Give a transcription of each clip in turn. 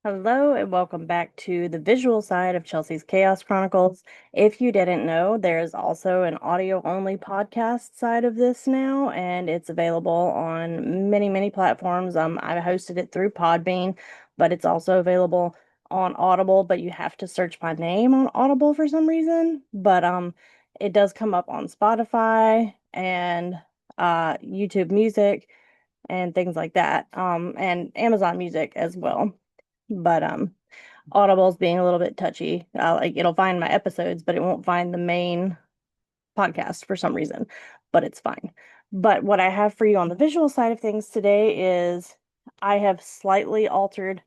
Hello and welcome back to the visual side of Chelsea's Chaos Chronicles. If you didn't know, there's also an audio-only podcast side of this now, and it's available on many platforms. I hosted it through Podbean, but it's also available on Audible, but you have to search my name on Audible for some reason. But it does come up on Spotify and YouTube Music and things like that. And Amazon Music as well. But Audible's being a little bit touchy. Like it'll find my episodes, but it won't find the main podcast for some reason. But it's fine. But what I have for you on the visual side of things today is I have slightly altered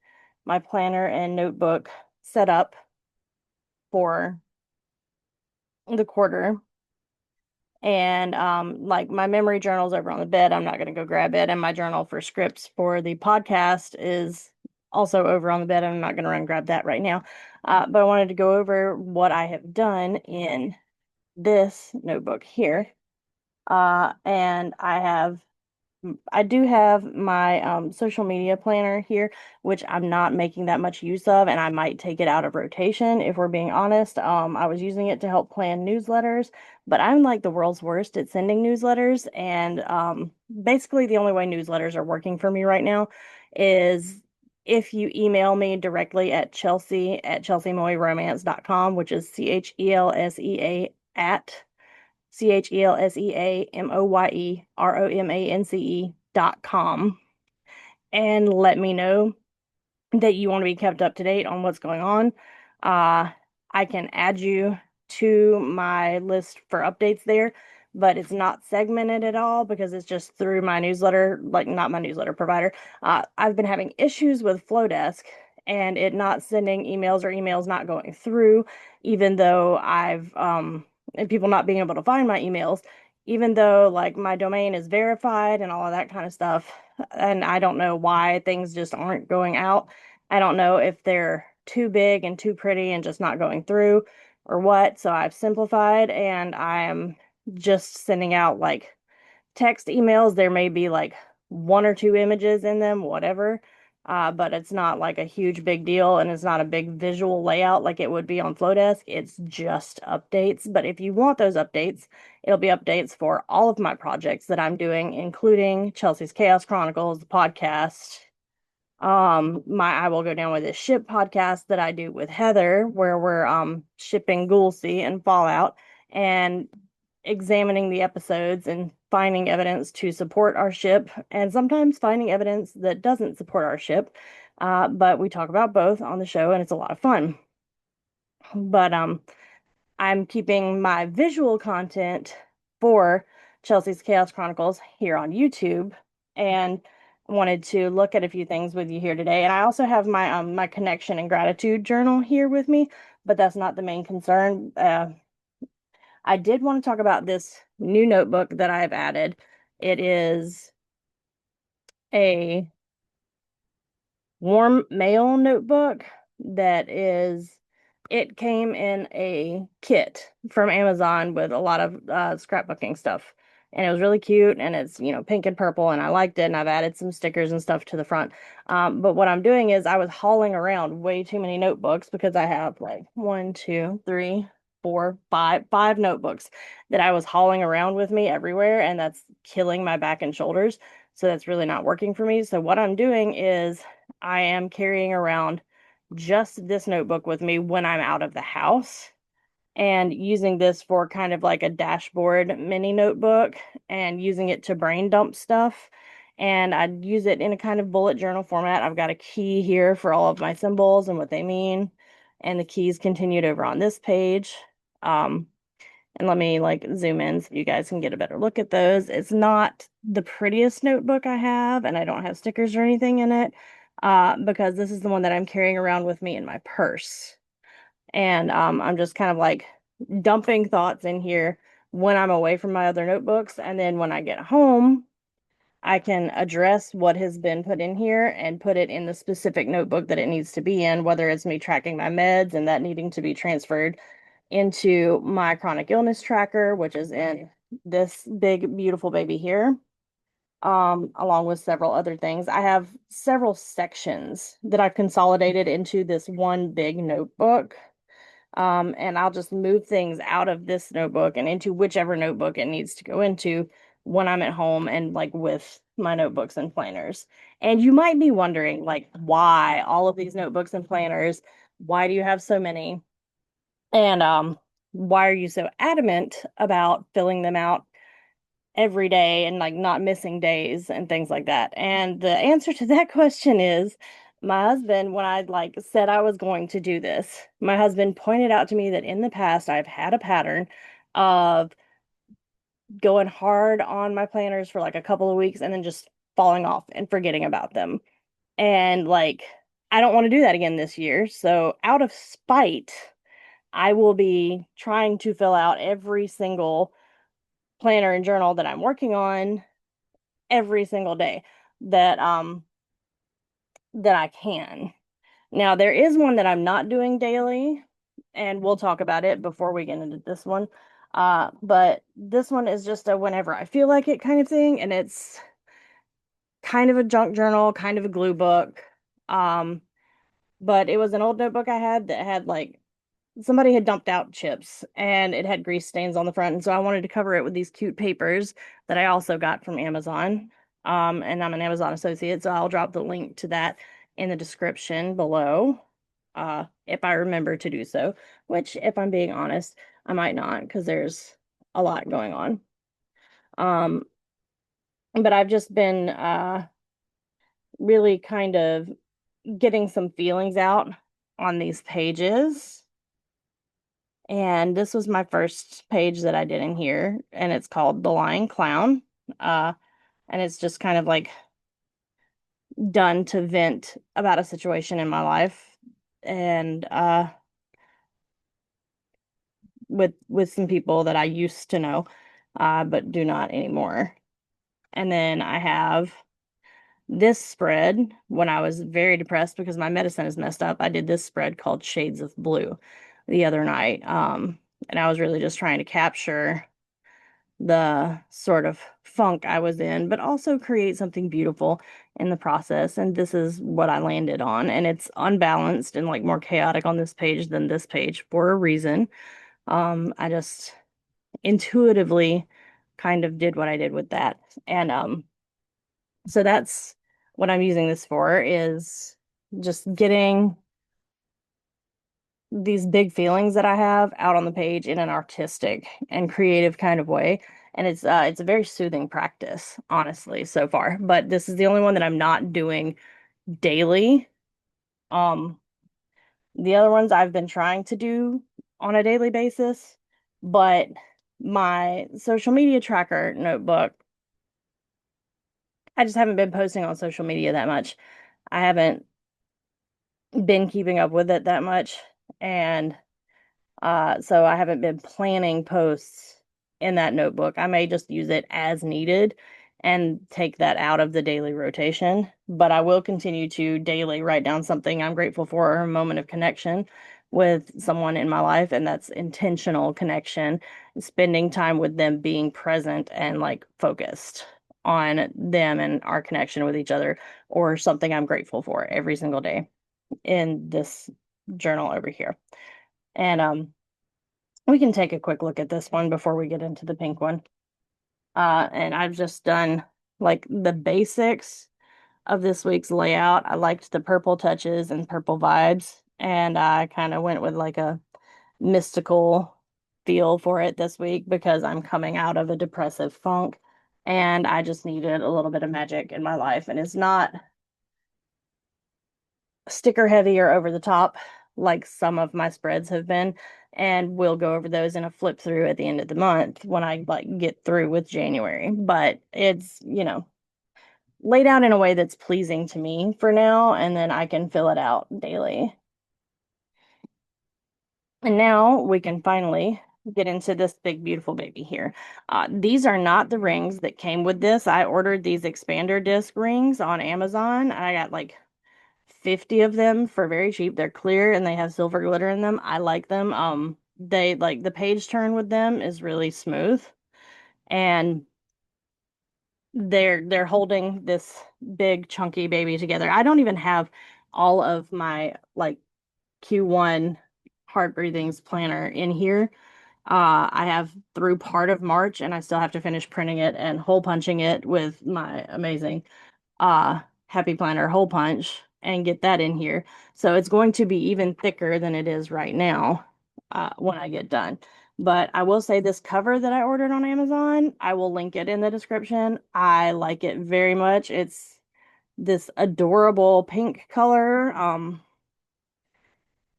my planner and notebook setup for the quarter. And like my memory journal's over on the bed. I'm not going to go grab it. And my journal for scripts for the podcast is also over on the bed. I'm not going to run grab that right now. But I wanted to go over what I have done in this notebook here. And I do have my social media planner here, which I'm not making that much use of, and I might take it out of rotation if we're being honest. I was using it to help plan newsletters, but I'm like the world's worst at sending newsletters, and basically the only way newsletters are working for me right now is if you email me directly at Chelsea at chelseamoyromance.com, which is CHELSEA at CHELSEAMOYEROMANCE.com and let me know that you want to be kept up to date on what's going on. I can add you to my list for updates there, but it's not segmented at all because it's just through my newsletter, like not my newsletter provider. I've been having issues with Flowdesk and it not sending emails or emails not going through, even though and people not being able to find my emails, even though like my domain is verified and all of that kind of stuff. And I don't know why things just aren't going out. I don't know if they're too big and too pretty and just not going through or what. So I've simplified and I am just sending out like text emails. There may be like one or two images in them, whatever. But it's not like a huge big deal and it's not a big visual layout like it would be on Flowdesk. It's just updates. But if you want those updates, it'll be updates for all of my projects that I'm doing, including Chelsea's Chaos Chronicles, the podcast, my I Will Go Down with This Ship podcast that I do with Heather, where we're shipping Ghoulsey and Fallout and examining the episodes and finding evidence to support our ship, and sometimes finding evidence that doesn't support our ship. But we talk about both on the show, and it's a lot of fun. But I'm keeping my visual content for Chelsea's Chaos Chronicles here on YouTube and wanted to look at a few things with you here today. And I also have my connection and gratitude journal here with me, but that's not the main concern. I did want to talk about this new notebook that I've added. It is a warm mail notebook that is it came in a kit from Amazon with a lot of scrapbooking stuff. And it was really cute and it's, pink and purple and I liked it and I've added some stickers and stuff to the front. But what I'm doing is I was hauling around way too many notebooks because I have like one, two, three, four, five notebooks that I was hauling around with me everywhere and that's killing my back and shoulders. So that's really not working for me. So what I'm doing is I am carrying around just this notebook with me when I'm out of the house and using this for kind of like a dashboard mini notebook and using it to brain dump stuff. And I'd use it in a kind of bullet journal format. I've got a key here for all of my symbols and what they mean. And the keys continued over on this page. And let me like zoom in so you guys can get a better look at those. It's not the prettiest notebook I have, and I don't have stickers or anything in it, because this is the one that I'm carrying around with me in my purse. And I'm just kind of like dumping thoughts in here when I'm away from my other notebooks. And then when I get home, I can address what has been put in here and put it in the specific notebook that it needs to be in, whether it's me tracking my meds and that needing to be transferred into my chronic illness tracker, which is in this big, beautiful baby here. along with several other things. I have several sections that I've consolidated into this one big notebook. And I'll just move things out of this notebook and into whichever notebook it needs to go into when I'm at home and like with my notebooks and planners. And you might be wondering, like, why all of these notebooks and planners? Why do you have so many? And why are you so adamant about filling them out every day and like not missing days and things like that? And the answer to that question is my husband, when I like said I was going to do this, my husband pointed out to me that in the past I've had a pattern of going hard on my planners for like a couple of weeks and then just falling off and forgetting about them. And like, I don't want to do that again this year. So, out of spite, I will be trying to fill out every single planner and journal that I'm working on every single day that that I can. Now there is one that I'm not doing daily, and we'll talk about it before we get into this one. But this one is just a whenever I feel like it kind of thing, and it's kind of a junk journal, kind of a glue book. Um, but it was an old notebook I had that had like somebody had dumped out chips and it had grease stains on the front. And so I wanted to cover it with these cute papers that I also got from Amazon. And I'm an Amazon associate, so I'll drop the link to that in the description below, if I remember to do so, which, if I'm being honest, I might not because there's a lot going on. Um, but I've just been really kind of getting some feelings out on these pages. And this was my first page that I did in here, and it's called The Lying Clown. Uh, and it's just kind of like done to vent about a situation in my life and with some people that I used to know, but do not anymore. And then I have this spread when I was very depressed because my medicine is messed up. I did this spread called Shades of Blue the other night. And I was really just trying to capture the sort of funk I was in, but also create something beautiful in the process. And this is what I landed on. And it's unbalanced and like more chaotic on this page than this page for a reason. I just intuitively kind of did what I did with that. And so that's what I'm using this for is just getting these big feelings that I have out on the page in an artistic and creative kind of way. And it's a very soothing practice, honestly, so far. But this is the only one that I'm not doing daily. Um, the other ones I've been trying to do on a daily basis, but my social media tracker notebook, I just haven't been posting on social media that much. I haven't been keeping up with it that much. And so I haven't been planning posts in that notebook. I may just use it as needed and take that out of the daily rotation, but I will continue to daily write down something I'm grateful for or a moment of connection with someone in my life, and that's intentional connection, spending time with them, being present and like focused on them and our connection with each other, or something I'm grateful for every single day in this journal over here. And we can take a quick look at this one before we get into the pink one. And I've just done like the basics of this week's layout. I liked the purple touches and purple vibes, and I kind of went with like a mystical feel for it this week because I'm coming out of a depressive funk and I just needed a little bit of magic in my life. And it's not sticker heavy or over the top like some of my spreads have been. And we'll go over those in a flip through at the end of the month when I like get through with January. But it's, laid out in a way that's pleasing to me for now, and then I can fill it out daily. And now we can finally get into this big, beautiful baby here. These are not the rings that came with this. I ordered these expander disc rings on Amazon. I got like 50 of them for very cheap. They're clear and they have silver glitter in them. I like them. They like the page turn with them is really smooth. And they're holding this big chunky baby together. I don't even have all of my like Q1 Heart Breathings planner in here. I have through part of March, and I still have to finish printing it and hole punching it with my amazing Happy Planner hole punch and get that in here. So it's going to be even thicker than it is right now when I get done. But I will say this cover that I ordered on Amazon, I will link it in the description. I like it very much. It's this adorable pink color.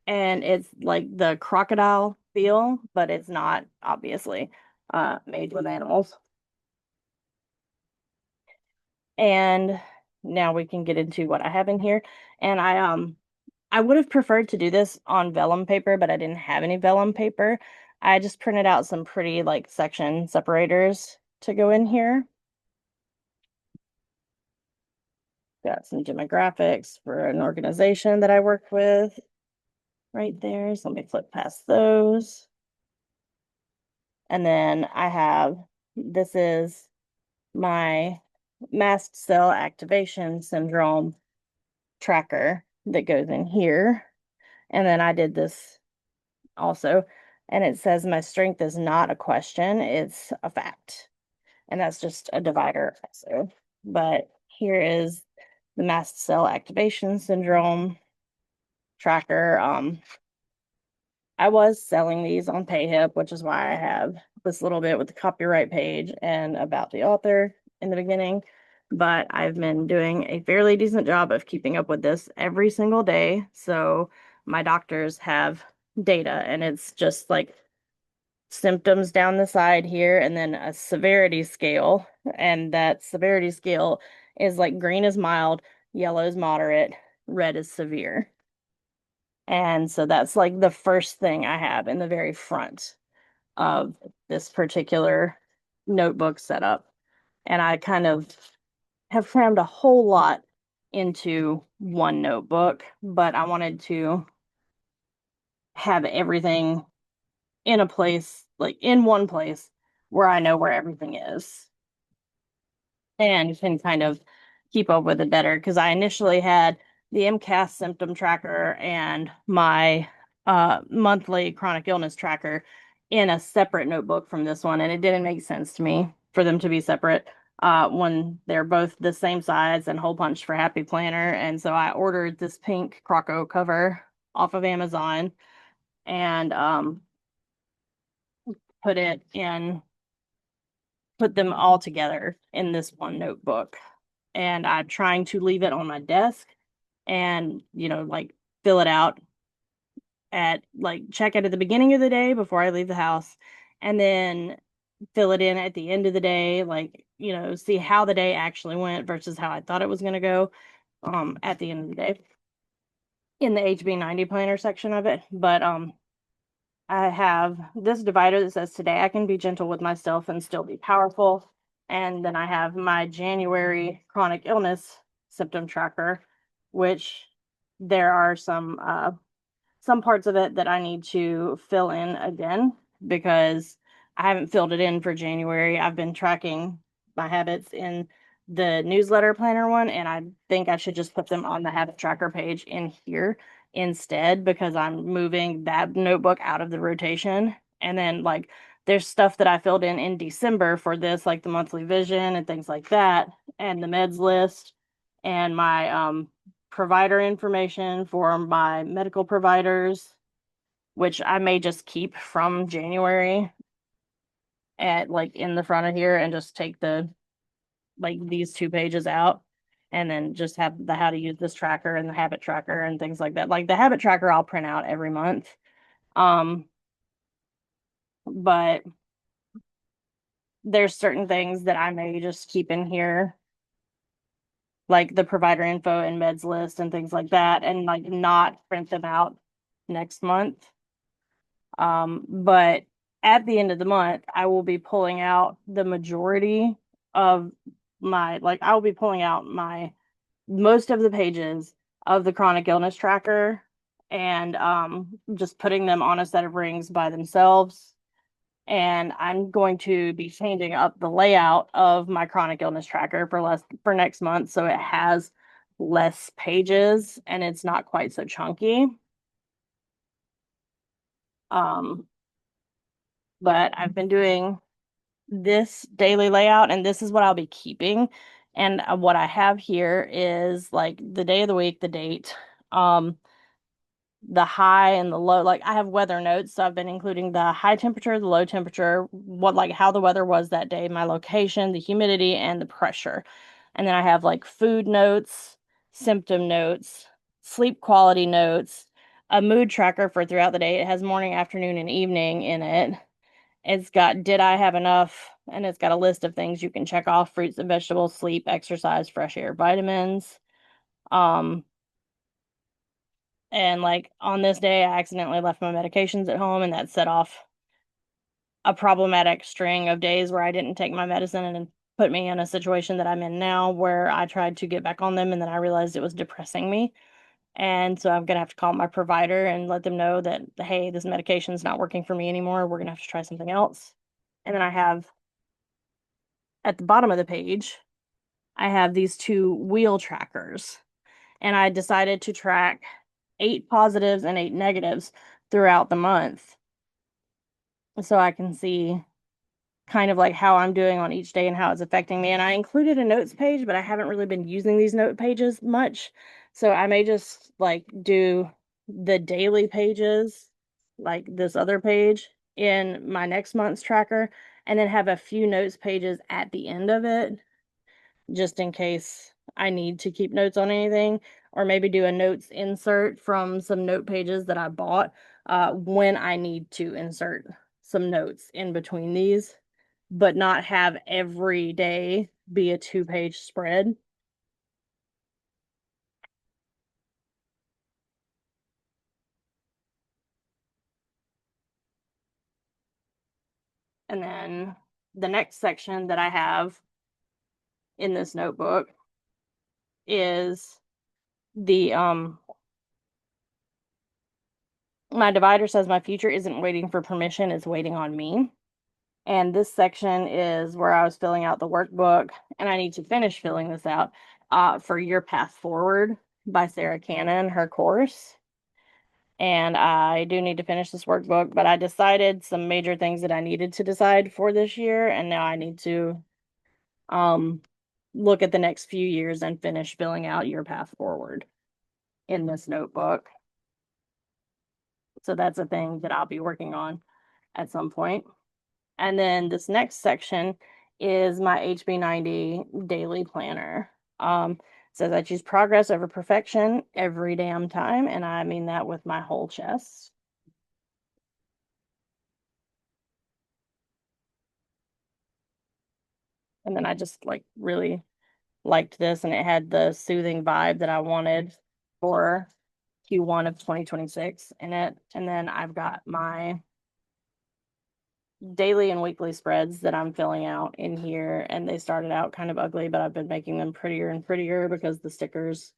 And it's like the crocodile feel, but it's not obviously made with animals. And now we can get into what I have in here. And I would have preferred to do this on vellum paper, but I didn't have any vellum paper. I just printed out some pretty like section separators to go in here. Got some demographics for an organization that I work with right there. So let me flip past those. And then I have, this is my mast cell activation syndrome tracker that goes in here. And then I did this also, and it says my strength is not a question, it's a fact. And that's just a divider also. But here is the mast cell activation syndrome tracker. I was selling these on PayHip, which is why I have this little bit with the copyright page and about the author in the beginning. But I've been doing a fairly decent job of keeping up with this every single day. So my doctors have data, and it's just like symptoms down the side here, and then a severity scale. And that severity scale is like green is mild, yellow is moderate, red is severe. And so that's like the first thing I have in the very front of this particular notebook setup. And I kind of have crammed a whole lot into one notebook, but I wanted to have everything in a place, like in one place where I know where everything is and can kind of keep up with it better. Because I initially had the MCAS symptom tracker and my monthly chronic illness tracker in a separate notebook from this one, and it didn't make sense to me for them to be separate when they're both the same size and hole punched for Happy Planner. And so I ordered this pink Croco cover off of Amazon and put it in, put them all together in this one notebook. And I'm trying to leave it on my desk and, like fill it out at like check it at the beginning of the day before I leave the house, and then fill it in at the end of the day, like, see how the day actually went versus how I thought it was going to go at the end of the day in the HB90 planner section of it. But I have this divider that says today I can be gentle with myself and still be powerful. And then I have my January chronic illness symptom tracker, which there are some parts of it that I need to fill in again because I haven't filled it in for January. I've been tracking my habits in the newsletter planner one, and I think I should just put them on the habit tracker page in here instead because I'm moving that notebook out of the rotation. And then, like, there's stuff that I filled in December for this, like the monthly vision and things like that, and the meds list, and my provider information for my medical providers, which I may just keep from January at like in the front of here and just take the like these 2 pages out and then just have the how to use this tracker and the habit tracker and things like that. Like the habit tracker I'll print out every month. Um, but there's certain things that I may just keep in here, like the provider info and meds list and things like that, and like not print them out next month. But at the end of the month, I will be pulling out the majority of like, I will be pulling out my most of the pages of the chronic illness tracker and just putting them on a set of rings by themselves And I'm going to be changing up the layout of my chronic illness tracker for next month so it has less pages and it's not quite so chunky. Um, but I've been doing this daily layout and this is what I'll be keeping. And what I have here is like the day of the week, the date, um, the high and the low. Like I have weather notes, so I've been including the high temperature, the low temperature, what like how the weather was that day, my location, the humidity, and the pressure. And then I have like food notes, symptom notes, sleep quality notes, a mood tracker for throughout the day. It has morning, afternoon, and evening in it. It's got did I have enough? And it's got a list of things you can check off: fruits and vegetables, sleep, exercise, fresh air, vitamins. Um, and like on this day, I accidentally left my medications at home, and that set off a problematic string of days where I didn't take my medicine and put me in a situation that I'm in now where I tried to get back on them and then I realized it was depressing me. And so I'm gonna have to call my provider and let them know that, hey, this medication's not working for me anymore. We're gonna have to try something else. And then I have at the bottom of the page, I have these two wheel trackers. And I decided to track 8 positives and 8 negatives throughout the month so I can see kind of like how I'm doing on each day and how it's affecting me. And I included a notes page, but I haven't really been using these note pages much. So I may just like do the daily pages, like this other page in my next month's tracker, and then have a few notes pages at the end of it just in case I need to keep notes on anything, or maybe do a notes insert from some note pages that I bought when I need to insert some notes in between these, but not have every day be a 2 page spread. And then the next section that I have in this notebook is the my divider says my future isn't waiting for permission, it's waiting on me. And this section is where I was filling out the workbook, and I need to finish filling this out for Your Path Forward by Sarah Cannon, her course. And I do need to finish this workbook, but I decided some major things that I needed to decide for this year, and now I need to um, look at the next few years and finish filling out Your Path Forward in this notebook. So that's a thing that I'll be working on at some point. And then this next section is my HB90 daily planner. It says I choose progress over perfection every damn time, and I mean that with my whole chest. And then I just like really liked this, and it had the soothing vibe that I wanted for Q1 of 2026 in it. And then I've got my daily and weekly spreads that I'm filling out in here, and they started out kind of ugly, but I've been making them prettier and prettier because the stickers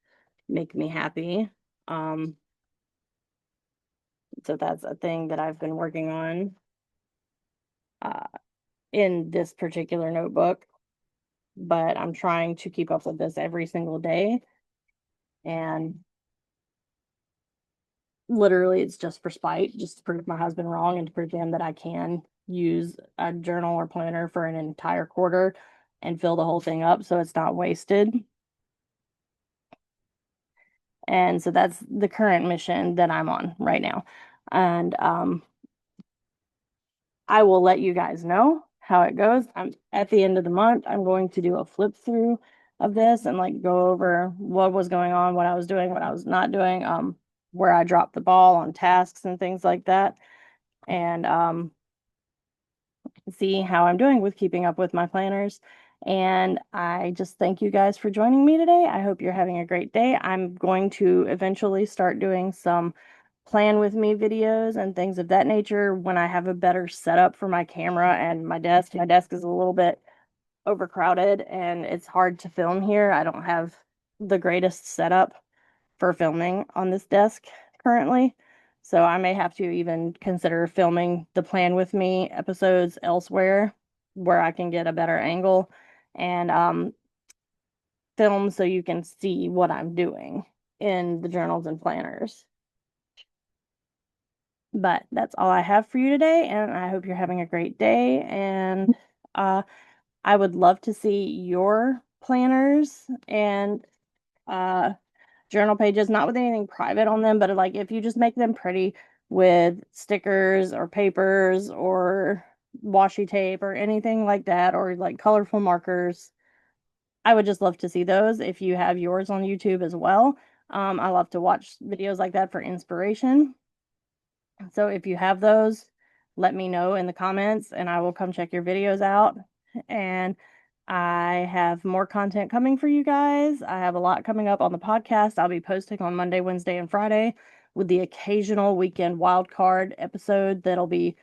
make me happy. Um, so that's a thing that I've been working on uh, in this particular notebook, but I'm trying to keep up with this every single day. And literally, it's just for spite, just to prove my husband wrong and to prove to him that I can use a journal or planner for an entire quarter and fill the whole thing up so it's not wasted. And so that's the current mission that I'm on right now. And I will let you guys know how it goes. I'm at the end of the month, I'm going to do a flip through of this and like go over what was going on, what I was doing, what I was not doing, where I dropped the ball on tasks and things like that. And see how I'm doing with keeping up with my planners. And I just thank you guys for joining me today. I hope you're having a great day. I'm going to eventually start doing some plan with me videos and things of that nature when I have a better setup for my camera and my desk. My desk is a little bit overcrowded and it's hard to film here. I don't have the greatest setup for filming on this desk currently. So I may have to even consider filming the Plan With Me episodes elsewhere where I can get a better angle and film so you can see what I'm doing in the journals and planners. But that's all I have for you today, and I hope you're having a great day. And uh, I would love to see your planners and uh, journal pages, not with anything private on them, but like if you just make them pretty with stickers or papers or washi tape or anything like that, or like colorful markers. I would just love to see those if you have yours on YouTube as well. I love to watch videos like that for inspiration. So if you have those, let me know in the comments and I will come check your videos out. And I have more content coming for you guys. I have a lot coming up on the podcast. I'll be posting on Monday, Wednesday, and Friday with the occasional weekend wildcard episode that'll be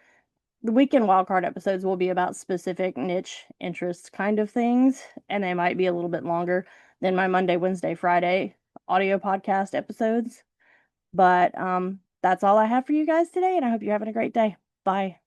the weekend wildcard episodes will be about specific niche interest kind of things, and they might be a little bit longer than my Monday, Wednesday, Friday audio podcast episodes. But that's all I have for you guys today, and I hope you're having a great day. Bye.